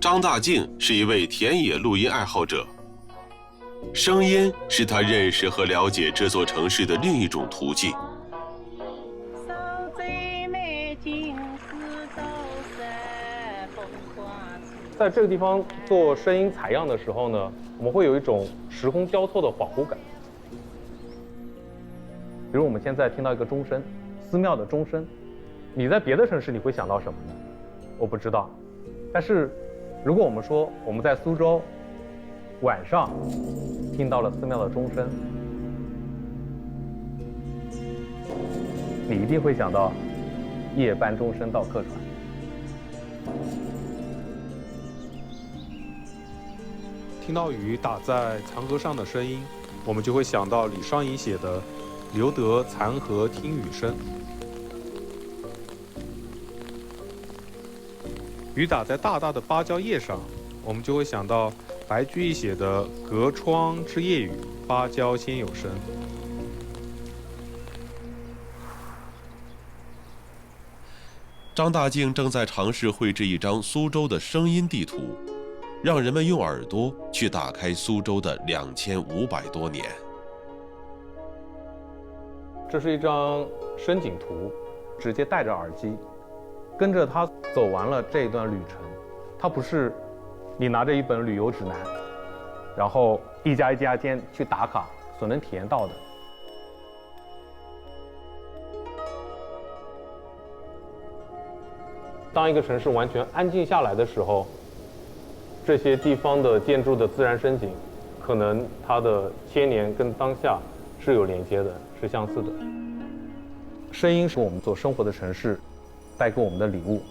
张大敬是一位田野录音爱好者，声音是他认识和了解这座城市的另一种途径。在这个地方做声音采样的时候呢，我们会有一种时空交错的恍惚感。比如我们现在听到一个钟声，寺庙的钟声，你在别的城市你会想到什么呢？我不知道。但是如果我们说我们在苏州晚上听到了寺庙的钟声，你一定会想到夜半钟声到客船。听到雨打在残荷上的声音，我们就会想到李商隐写的“留得残荷听雨声”。雨打在大大的芭蕉叶上，我们就会想到白居易写的“隔窗知夜雨，芭蕉先有声”。张大敬正在尝试绘制一张苏州的声音地图，让人们用耳朵去打开苏州的2500多年。这是一张声景图，直接戴着耳机，跟着他走完了这一段旅程。它不是你拿着一本旅游指南，然后一家一家间去打卡所能体验到的。当一个城市完全安静下来的时候，这些地方的建筑的自然声景，可能它的千年跟当下是有连接的，是相似的。声音是我们所生活的城市带给我们的礼物。